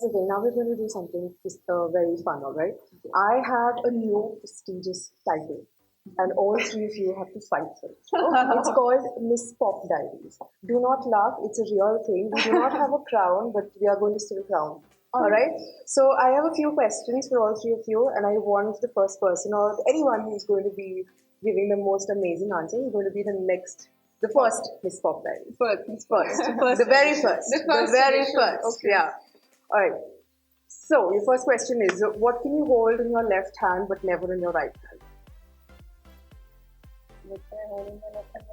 Okay, now we're going to do something very fun, all right? I have a new prestigious title, and all three of you have to fight for it. It's called Miss Pop Diaries. Do not laugh, it's a real thing. We do not have a crown, but we are going to still crown. All right. So I have a few questions for all three of you, and I want the first person or anyone who's going to be giving the most amazing answer is going to be the first Miss Pop Diaries. First. The very first. The very edition. first. Okay. Yeah. All right. So your first question is, what can you hold in your left hand but never in your right hand? What can I hold in my left hand?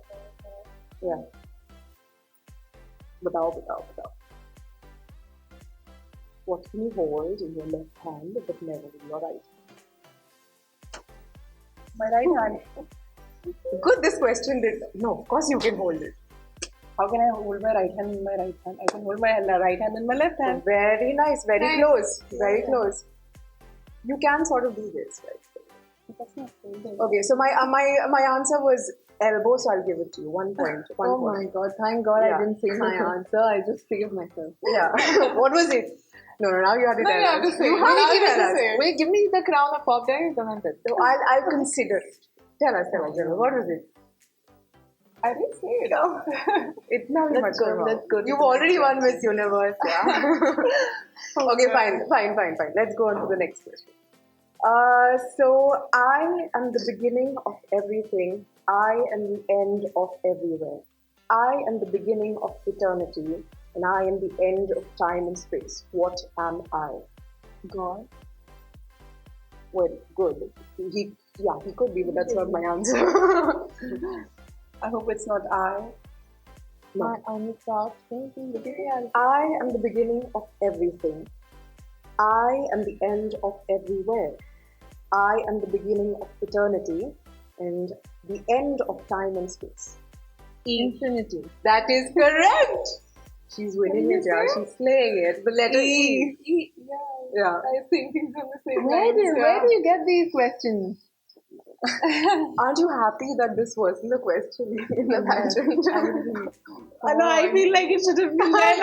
Yeah. Batao. What can you hold in your left hand but never in your right hand? My right hand. Good, this question did. No, of course you can hold it. How can I hold my right hand in my right hand? I can hold my right hand in my left hand. Very nice, very Nice. close, very Yeah. close. You can sort of do this, right? That's not holding. Okay, so my answer was elbow, so I'll give it to you. 1 point. One Oh point. my god, thank god Yeah. I didn't say my answer. I just saved myself. Yeah. What was it? No, now you have to No, tell you us. have to say. You No, have you to have tell to us. say. Wait, give me the crown of Pop Diaries, then I'm dead. No, I'll consider it. Tell us. What was it? I didn't say it. Itna bhi Let's mat go, karwao. let's go to You've the already next won Miss Universe. Yeah. Okay, fine. Let's go on to the next question. So I am the beginning of everything. I am the end of everywhere. I am the beginning of eternity, and I am the end of time and space. What am I? God. Well, good. He could be, but that's not my answer. I hope it's not I. No. I'm the start thinking. I am the beginning of everything. I am the end of everywhere. I am the beginning of eternity and the end of time and space. Infinity. That is correct. She's winning it, yeah. She's slaying it. The letter E. Yeah. I was thinking from the same Where do you get these questions? Aren't you happy that this wasn't the question in the pageant? I know, I feel like it should have been there.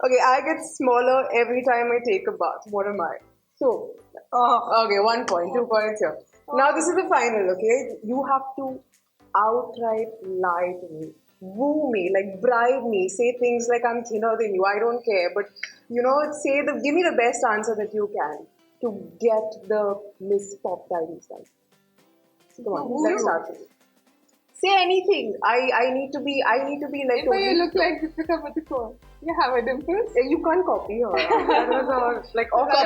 Okay, I get smaller every time I take a bath. What am I? So, okay, 1 point, 2 points here. Now this is the final, okay? You have to outright lie to me, woo me, like bribe me, say things like I'm thinner than you. I don't care, but give me the best answer that you can to get the Miss Pop Diaries done. Come on, let's start with it. Say anything. I need to be like. But you look like Deepika Padukone. You have a dimple. You can't copy her. That was all, like off camera.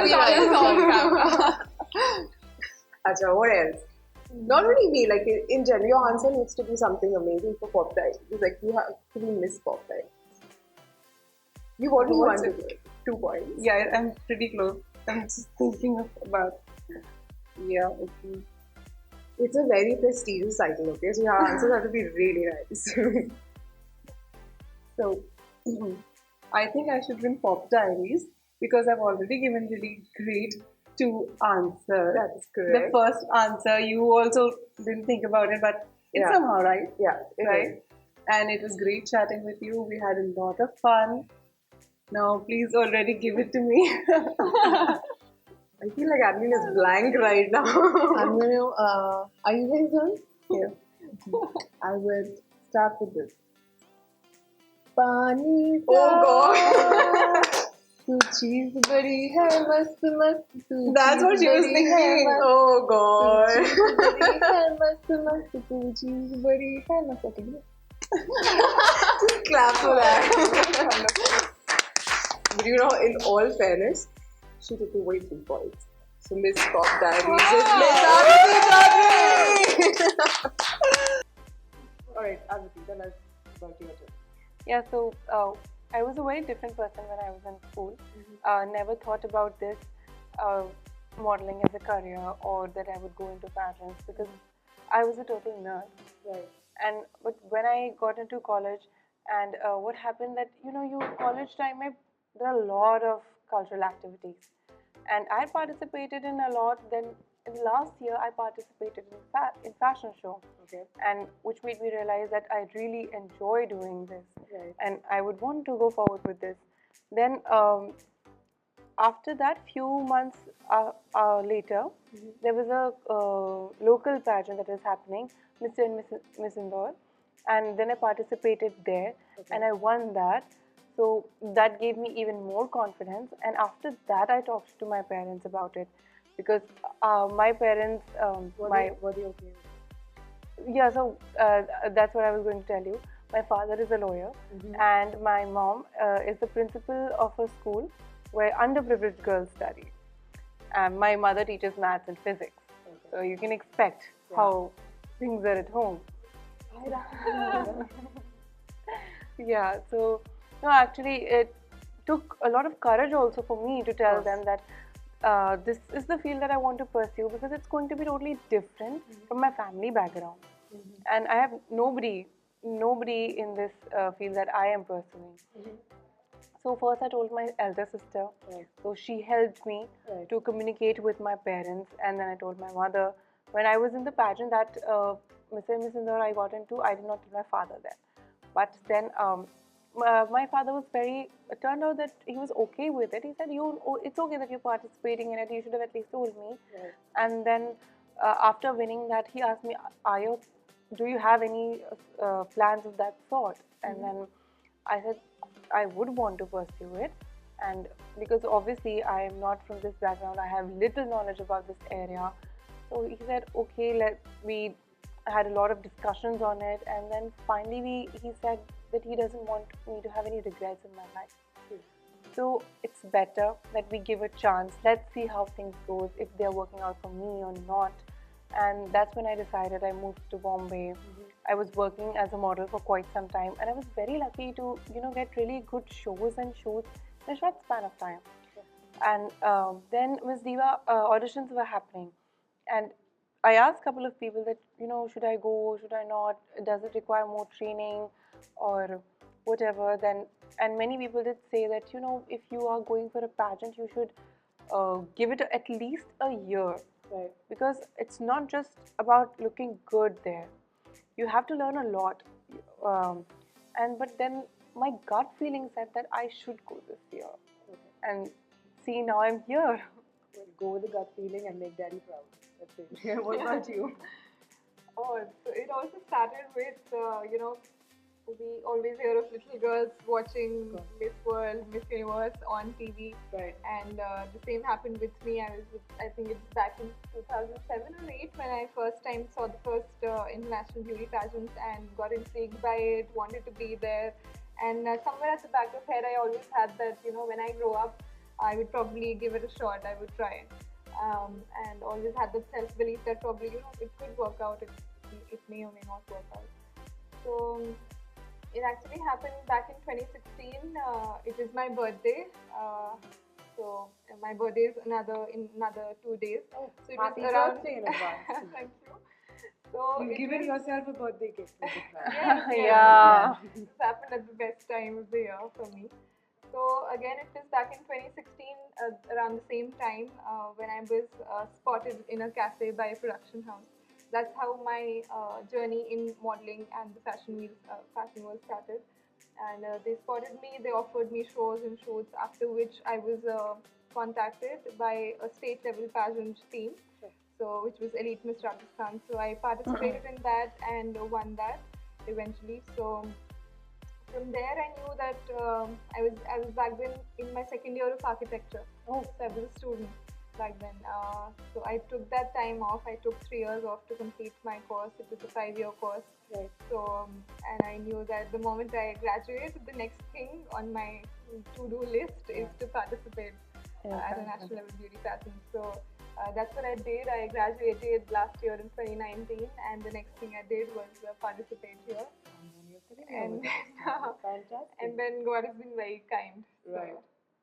Acha, what else? Not only me, like in general, your answer needs to be something amazing for Pop Diaries. It's like you have to be Miss Pop Diaries. You've already won 2 points. Yeah, I'm pretty close. I'm just thinking about. Yeah, okay. It's a very prestigious title, okay? So your answers have to be really nice. So, I think I should win Pop Diaries because I've already given really great 2 answers. That is correct. The first answer, you also didn't think about it, but it's Yeah. somehow right. Yeah, it Right? is. And it was great chatting with you. We had a lot of fun. Now, please already give it to me. I feel like Adline is blank right now. I'm going to, are you guys done? Yeah. I will start with this. पानी Oh God. तू चीज बड़ी है मस्त मस्त तू That's what she was चीज़ बड़ी है thinking. मस्त, Oh तू God. चीज़ बड़ी है मस्त मस्त तू चीज बड़ी है मस्त. Okay. Clap for that. But in all fairness, she took away 3 points. So Miss Pop Diaries is Miss Aavriti Choudhary. Alright, Aavriti, tell us about your turn. Yeah, so I was a very different person when I was in school. Never thought about this modeling as a career or that I would go into pageants because I was a total nerd. Right. But when I got into college and what happened that, college time, there are a lot of cultural activities. And I participated in a lot. Then in last year, I participated in fashion show. Okay. And which made me realize that I really enjoy doing this. Right. And I would want to go forward with this. Then after that, few months later, there was a local pageant that was happening, Mr. and Miss Indore, and then I participated there, and I won that. So that gave me even more confidence. And after that, I talked to my parents about it, because my parents, Were they okay? yeah, so that's what I was going to tell you. My father is a lawyer, and my mom is the principal of a school where underprivileged girls study. And my mother teaches maths and physics. So you can expect how things are at home. Yeah, so no, actually, it took a lot of courage also for me to tell them that this is the field that I want to pursue, because it's going to be totally different from my family background. And I have nobody in this field that I am pursuing. So first I told my elder sister. So she helped me to communicate with my parents, and then I told my mother. When I was in the pageant that Mr. and Miss Indore I got into, I did not tell my father then. But then my father was very. It turned out that he was okay with it. He said, it's okay that you're participating in it. You should have at least told me." And then after winning that, he asked me, do you have any plans of that sort?" And then I said, I would want to pursue it, and because obviously I am not from this background, I have little knowledge about this area. So he said, okay, we had a lot of discussions on it, and then finally he said that he doesn't want me to have any regrets in my life. So it's better that we give a chance. Let's see how things goes, if they're working out for me or not. And that's when I decided. I moved to Bombay. I was working as a model for quite some time, and I was very lucky to get really good shows and shoots in a short span of time. And then Miss Diva auditions were happening, and I asked a couple of people that should I go, should I not? Does it require more training, or whatever? Then and many people did say that if you are going for a pageant, you should give it at least a year. Right. Because it's not just about looking good there. You have to learn a lot. But then my gut feeling said that I should go this year. And see, now I'm here. Well, go with the gut feeling and make daddy proud. That's it. What about you? Oh, so it also started with, we always hear of little girls watching Miss World, Miss Universe on TV. Right. And the same happened with me. I think it was back in 2007 or 8 when I first time saw the first international beauty pageants and got intrigued by it, wanted to be there. And somewhere at the back of head, I always had that, when I grow up, I would probably give it a shot, I would try it. And always had the self-belief that probably, it could work out, it may or may not work out. So it actually happened back in 2016. It is my birthday. My birthday is in another 2 days. Oh, so it happy was around. birthday in advance. Thank you. So You've given yourself a birthday gift with this man. Yeah. This happened at the best time of the year for me. So again, it was back in 2016, around the same time when I was spotted in a cafe by a production house. That's how my journey in modeling and the fashion world started. And they spotted me. They offered me shows and shoots. After which I was contacted by a state level pageant team, so which was Elite Miss Rajasthan. So I participated in that and won that eventually. So from there, I knew that I was back then in my second year of architecture. Oh. So I was a student back then. So I took that time off. I took 3 years off to complete my course. It was a 5-year course. Right. So and I knew that the moment I graduate, the next thing on my to-do list is to participate at a national level beauty pageant. So that's what I did. I graduated last year in 2019, and the next thing I did was participate here. And Fantastic. and then God has been very kind. So. Right,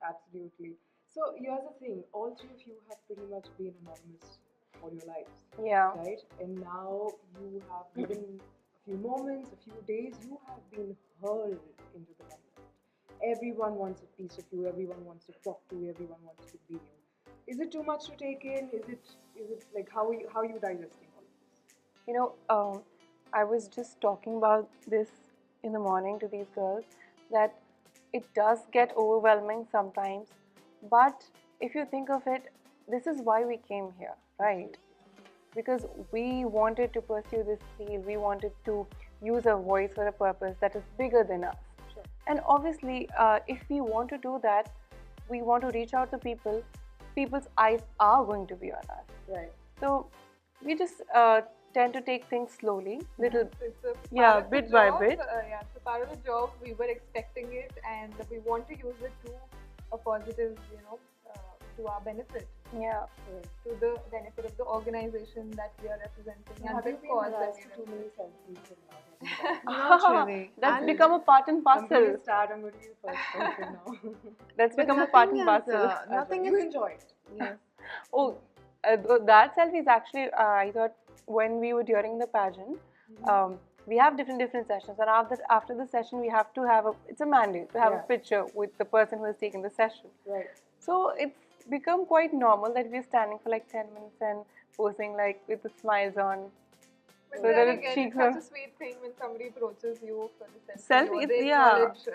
absolutely. So here's the thing: all three of you have pretty much been anonymous all your lives, Yeah. right? And now you have, within a few moments, a few days, you have been hurled into the limelight. Everyone wants a piece of you. Everyone wants to talk to you. Everyone wants to be you. Is it too much to take in? Is it like how are you digesting all of this? I was just talking about this in the morning to these girls, that it does get overwhelming sometimes, but if you think of it, this is why we came here, right? Because we wanted to pursue this field, we wanted to use our voice for a purpose that is bigger than us. Sure. And obviously, if we want to do that, we want to reach out to people, people's eyes are going to be on us. Right. So we just tend to take things slowly, little, It's a yeah, part of the bit by job, bit. yeah, it's a part of the job. We were expecting it, and we want to use it to a positive, to our benefit, Yeah. to the benefit of the organization that we are representing, and Have the you been cause that harassed we too are many selfies till now? Not really. That's And- become a part and I'm going parcel. to start. I'm going to be the first person now. That's But become a part nothing and is, parcel. nothing You is. enjoy it. Yes. Oh, that selfie is actually, I thought when we were during the pageant, we have different sessions, and after the session, we have to have it's a mandate to have a Yeah. picture with the person who has taken the session. Right. So it's become quite normal that we're standing for like 10 minutes and posing like with the smiles on. But So then that again, cheeks it's such are a sweet thing when somebody approaches you for the selfie, Selfie, or it's- they yeah. acknowledge,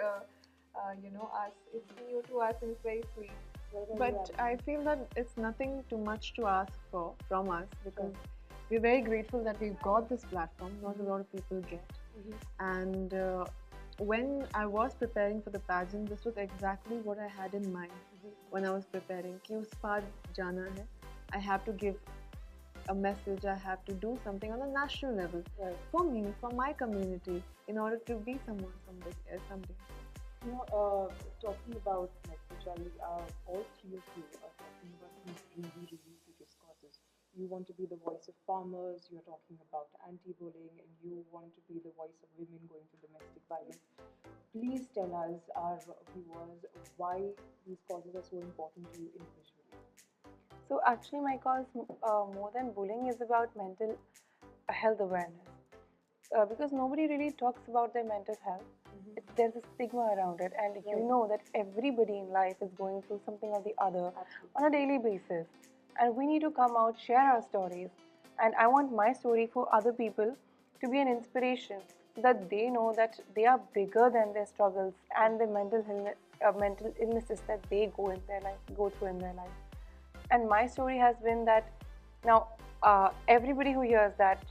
us. It's new to us, and it's very sweet. But I feel that it's nothing too much to ask for from us, because we're very grateful that we've got this platform. Not a lot of people get. And when I was preparing for the pageant, this was exactly what I had in mind when I was preparing. कि उस पार जाना है. I have to give a message. I have to do something on a national level for me, for my community, in order to be someone someday. Talking about like Choudhary, all three of you are talking about these really, really serious causes. You want to be the voice of farmers, you're talking about anti-bullying, and you want to be the voice of women going through domestic violence. Please tell us, our viewers, why these causes are so important to you individually. So actually, my cause more than bullying is about mental health awareness, because nobody really talks about their mental health. There's a stigma around it, and you know that everybody in life is going through something or the other on a daily basis, and we need to come out, share our stories, and I want my story for other people to be an inspiration, that they know that they are bigger than their struggles and the mental illnesses that they go through in their life. And my story has been that now everybody who hears that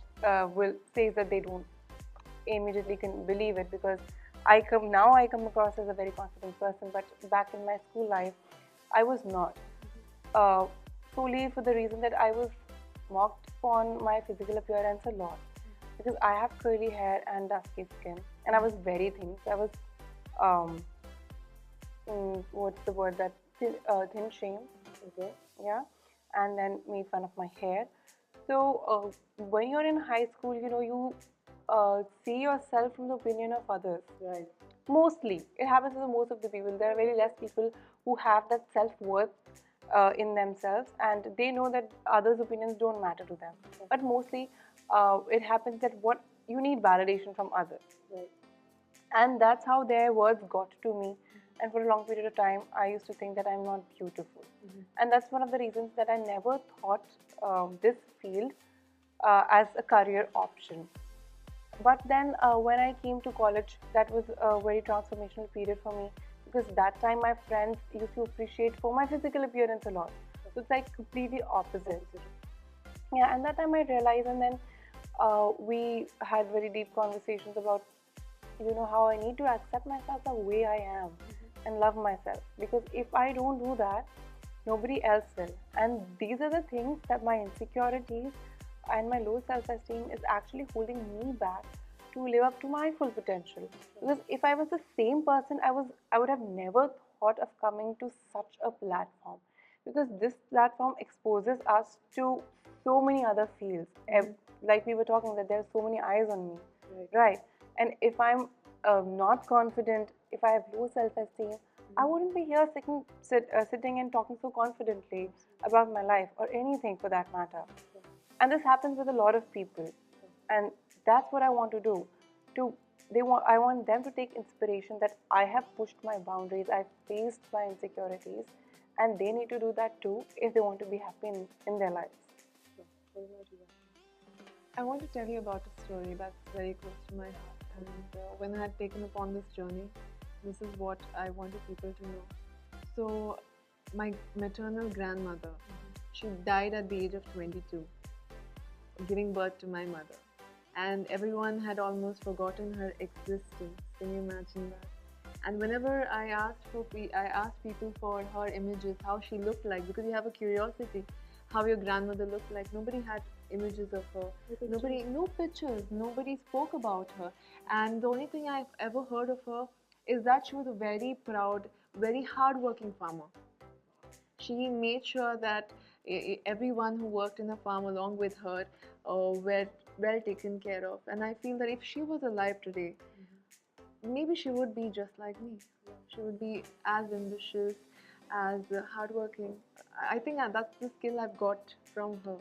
will says that they don't immediately can believe it, because I come across as a very confident person, but back in my school life I was not, solely for the reason that I was mocked on my physical appearance a lot, because I have curly hair and dusky skin, and I was very thin. So I was what's the word, that thin shame. Yeah, and then made fun of my hair. So when you're in high school, you see yourself from the opinion of others. Right. Mostly, it happens to most of the people. There are very less people who have that self-worth in themselves, and they know that others' opinions don't matter to them. But mostly, it happens that what you need validation from others. Right. And that's how their words got to me. And for a long period of time, I used to think that I'm not beautiful. And that's one of the reasons that I never thought this field as a career option. But then when I came to college, that was a very transformational period for me, because that time my friends used to appreciate for my physical appearance a lot. So it's like completely opposite. Yeah, and that time I realized, and then we had very deep conversations about how I need to accept myself the way I am and love myself, because if I don't do that, nobody else will. And these are the things that my insecurities and my low self-esteem is actually holding me back to live up to my full potential. Because if I was the same person, I would have never thought of coming to such a platform, because this platform exposes us to so many other fields. Like we were talking, that there are so many eyes on me, right? And if I'm not confident, if I have low self-esteem, I wouldn't be here sitting and talking so confidently about my life or anything for that matter. And this happens with a lot of people, and that's what I want to do. I want them to take inspiration that I have pushed my boundaries, I've faced my insecurities, and they need to do that too if they want to be happy in their lives. I want to tell you about a story that's very close to my heart. And when I had taken upon this journey, This is what I wanted people to know. So, my maternal grandmother, she died at the age of 22, giving birth to my mother. And everyone had almost forgotten her existence. Can you imagine that? And whenever I asked people for her images, how she looked like, because you have a curiosity, how your grandmother looked like. Nobody had images of her. Nobody, no pictures. Nobody spoke about her. And the only thing I've ever heard of her is that she was a very proud, very hardworking farmer. She made sure that everyone who worked in the farm along with her were well taken care of. And I feel that if she was alive today, maybe she would be just like me. She would be as ambitious, as hardworking. I think that's the skill I've got from her.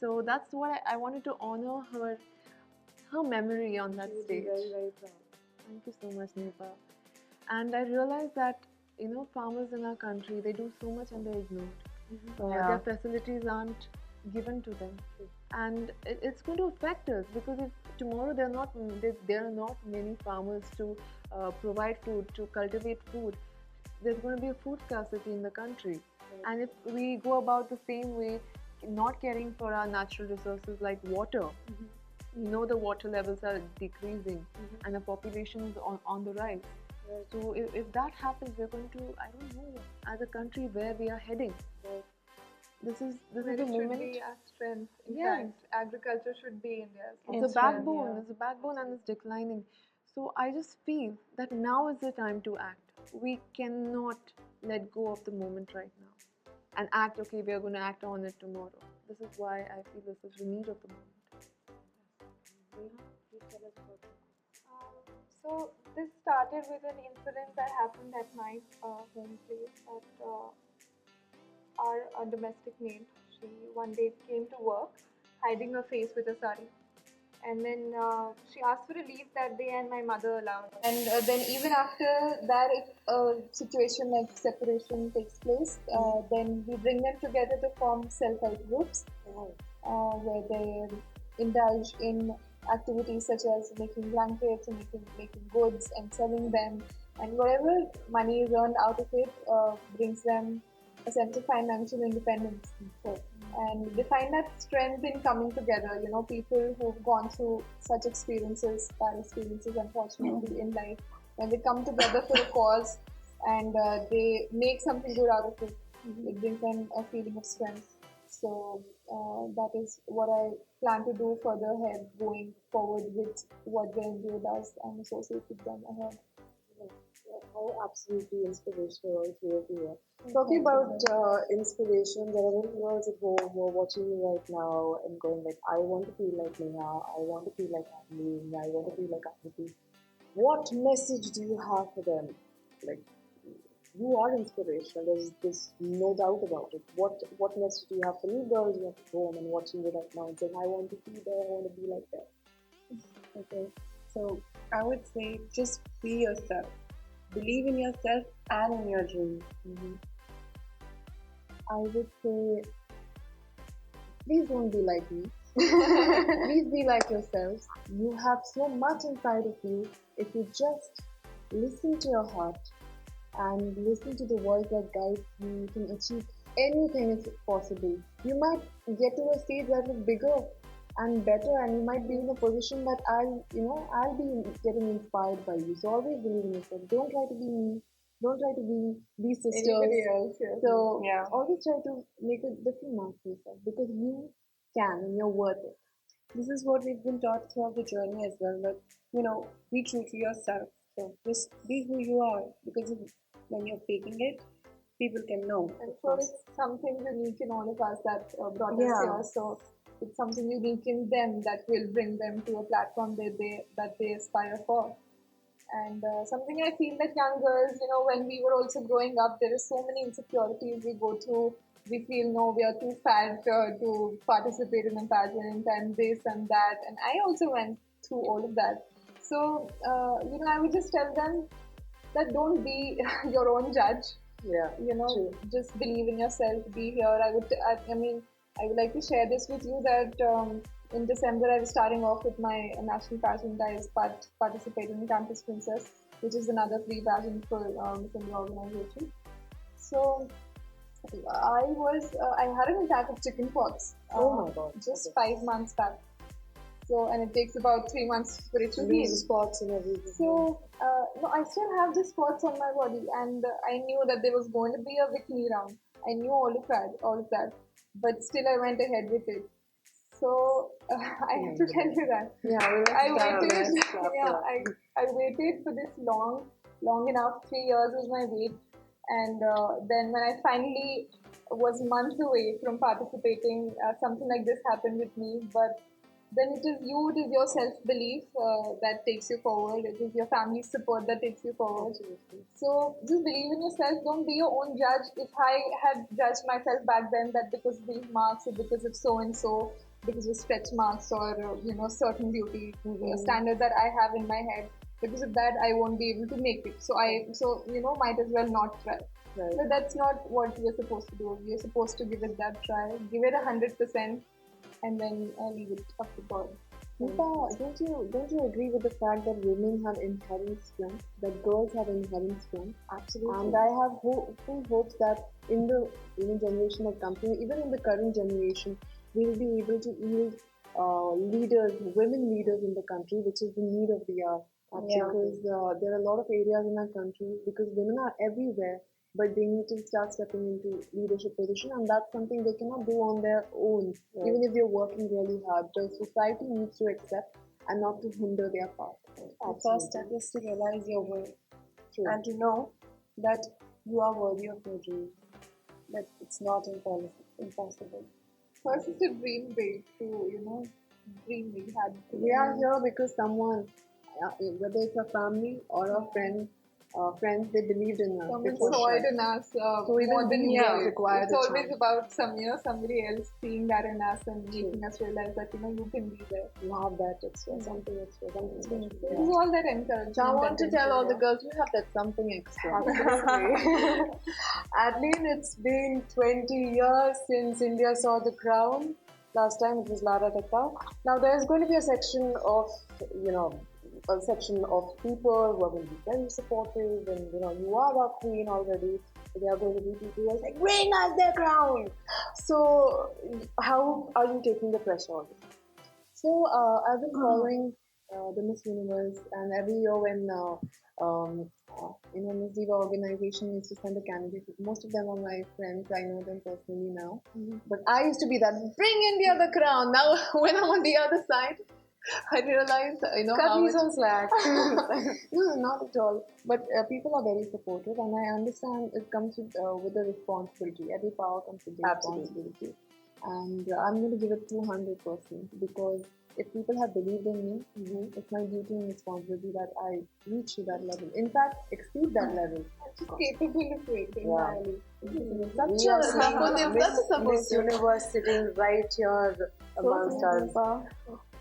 So that's what I wanted to honor her memory on that stage. Very, very proud. Thank you so much, Neha. And I realized that farmers in our country, they do so much and they're ignored. Their facilities aren't given to them, and it's going to affect us because if tomorrow there are not many farmers to provide food, to cultivate food, there's going to be a food scarcity in the country. And if we go about the same way, not caring for our natural resources like water, the water levels are decreasing and the population is on the rise. So if that happens, we're going to, I don't know, as a country where we are heading. This is the It should moment. be our strength. In Yes. fact, agriculture should be India's. It's a backbone. It's a backbone, and it's declining. So I just feel that now is the time to act. We cannot let go of the moment right now and act. Okay, we are going to act on it tomorrow. This is why I feel this is the need of the moment. So this started with an incident that happened at my home place. That our domestic maid, she one day came to work, hiding her face with a sari, and then she asked for a leave that day, and my mother allowed. And then even after that, if a situation like separation takes place, then we bring them together to form self-help groups, where they indulge in activities such as making blankets and making goods and selling them, and whatever money is earned out of it brings them a sense of financial independence. And they find that strength in coming together. People who've gone through such experiences, bad experiences, unfortunately, in life, when they come together for a cause and they make something good out of it, it brings them a feeling of strength. So that is what I plan to do further ahead, going forward with what the NGO does and associate with them ahead. How absolutely inspirational all three of you are. Talking about inspiration, there are many girls at home who are watching me right now and going like, I want to feel like Neha, I want to feel like Adline, I want to feel like Aavriti. What message do you have for them? Like, you are inspirational. There's no doubt about it. What message do you have for new girls who are at home and watching you right now and saying, I want to be there, I want to be like that? Okay, so I would say just be yourself. Believe in yourself and in your dream. I would say, please don't be like me. Please be like yourselves. You have so much inside of you. If you just listen to your heart and listen to the voice that guides you, you can achieve anything is possible. You might get to a stage that is bigger and better, and you might be in a position that I'll be getting inspired by you. So always believe in yourself. Don't try to be me. Don't try to be these sisters. Anybody else, yes. So Yeah. always try to make a different mark for yourself because you can and you're worth it. This is what we've been taught throughout the journey as well. That be true to yourself. So just be who you are, because when you're faking it, people can know. And so it's something unique in all of us that brought us Yeah. here. So it's something unique in them that will bring them to a platform that they aspire for. And something I feel that young girls, when we were also growing up, there is so many insecurities we go through. We feel, no, we are too fat to participate in a pageant and this and that. And I also went through all of that. So, I would just tell them that don't be your own judge. Yeah. True. Just believe in yourself, be here. I would like to share this with you that in December I was starting off with my national pageant. I was participating in Campus Princess, which is another free pageant for Miss India organization. So I had an attack of chickenpox. Oh my God. Just Okay. 5 months back. So, and it takes about 3 months for it to heal. Lose spots and everything. So, no, I still have the spots on my body, and I knew that there was going to be a victory round. I knew all of that, but still I went ahead with it. So I have to tell you that Yeah, we I let's start waited. let's clap Yeah, for I waited for this long enough. 3 years was my wait, and then when I finally was months away from participating, something like this happened with me. But then it is your self belief that takes you forward. It is your family's support that takes you forward. Absolutely. So just believe in yourself. Don't be your own judge. If I had judged myself back then that because of these marks or because of so and so, because of stretch marks or certain beauty standard that I have in my head, because of that I won't be able to make it. So might as well not try. Right. But that's not what we're supposed to do. We're supposed to give it that try. Give it 100%, and then leave it up to God. Nipa, don't you agree with the fact that women have inherent strength, that girls have inherent strength? Absolutely. And I have full hopes that in the generation that comes, even in the current generation, we'll be able to yield leaders, women leaders in the country, which is the need of the hour. Yeah. Because there are a lot of areas in our country, because women are everywhere, but they need to start stepping into leadership position, and that's something they cannot do on their own, even if they're working really hard. The society needs to accept and not to hinder their path. The first step is to realize your worth True. and to know that you are worthy of your dreams. That it's not impossible. First is to dream big, to dream big. We are here because someone, whether it's a family or a friend, friends, they believed in us. Someone They saw pushed it us. in us So even more than we we have did. required It's a always chance. about somebody else seeing that in us and making us realize that you can be there. You have that extra, something extra, something special. So it is all that encouragement. So I want to that tell all the inspires. girls you have that something extra. Adline, it's been 20 years since India saw the crown. Last time it was Lara Tata. Now there's going to be a section of, people who are going to be very supportive, and you are our queen already. There are going to be people who are like, bring us the crown. So, how are you taking the pressure on it? So I've been following the Miss Universe, and every year when Miss Diva organization used to send a candidate, most of them are my friends. I know them personally now. But I used to be that bring India the crown. Now when I'm on the other side, I realize Cut how me much. some slack. No, not at all. But people are very supportive, and I understand it comes with the responsibility. Every power comes with the responsibility. And I'm going to give it 200% because if people have believed in me, it's my duty and responsibility that I reach to that level. In fact, exceed that level. Just capable of it entirely. Such a supportive, Miss Universe sitting right here amongst us.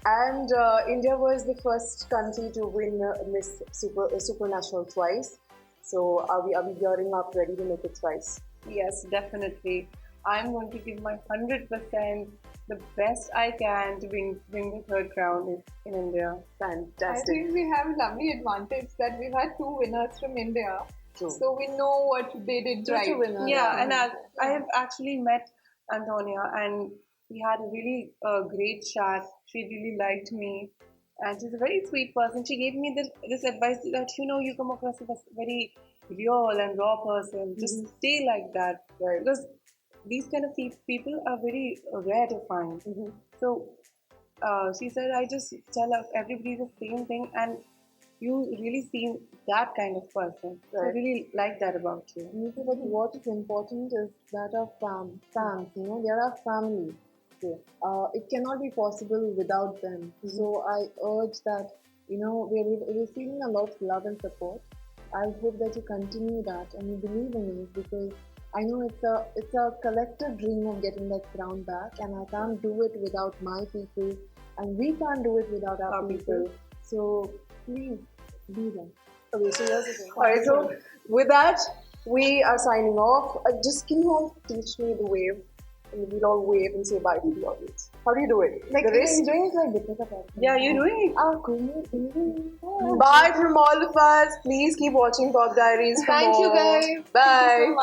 And India was the first country to win Miss Supranational twice. So are we gearing up, ready to make it twice? Yes, definitely. I'm going to give my 100%, the best I can to bring the third crown in India. I Fantastic. think we have a lovely advantage that we've had two winners from India. True. So we know what they did right. Two winners. Yeah, and I have actually met Antonia, and we had a really great chat. She really liked me, and she's a very sweet person. She gave me this advice that you come across as a very real and raw person. Just stay like that, Right. because these kind of people are very rare to find. So she said, I just tell everybody the same thing, and you really seem that kind of person. So I Right. really like that about you. Niti, but what is important is that our fans, they are our family. Okay. It cannot be possible without them. So I urge that, we're receiving a lot of love and support. I hope that you continue that and you believe in it, because I know it's a collective dream of getting that crown back, and I can't do it without my people, and we can't do it without our people. So please be there. Okay, so here's the thing. Alright, so with that, we are signing off. Just can you all teach me the wave? and we'll all wave and say bye to the audience. How do you do it? Like, The wrist? doing it like Deepika. Yeah, you're doing it. Bye from all of us. Please keep watching Pop Diaries for Thank you, more. guys. Bye.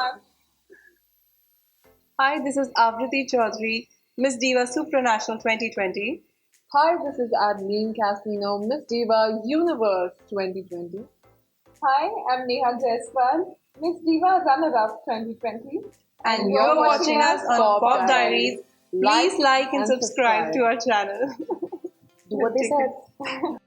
Hi, this is Aavriti Choudhary, Miss Diva Supranational 2020. Hi, this is Adline Castelino Miss Diva Universe 2020. Hi, I'm Neha Jaiswal Miss Diva runner-up 2020. And you're watching us on Pop Diaries. Please like and subscribe to our channel. Do what they said.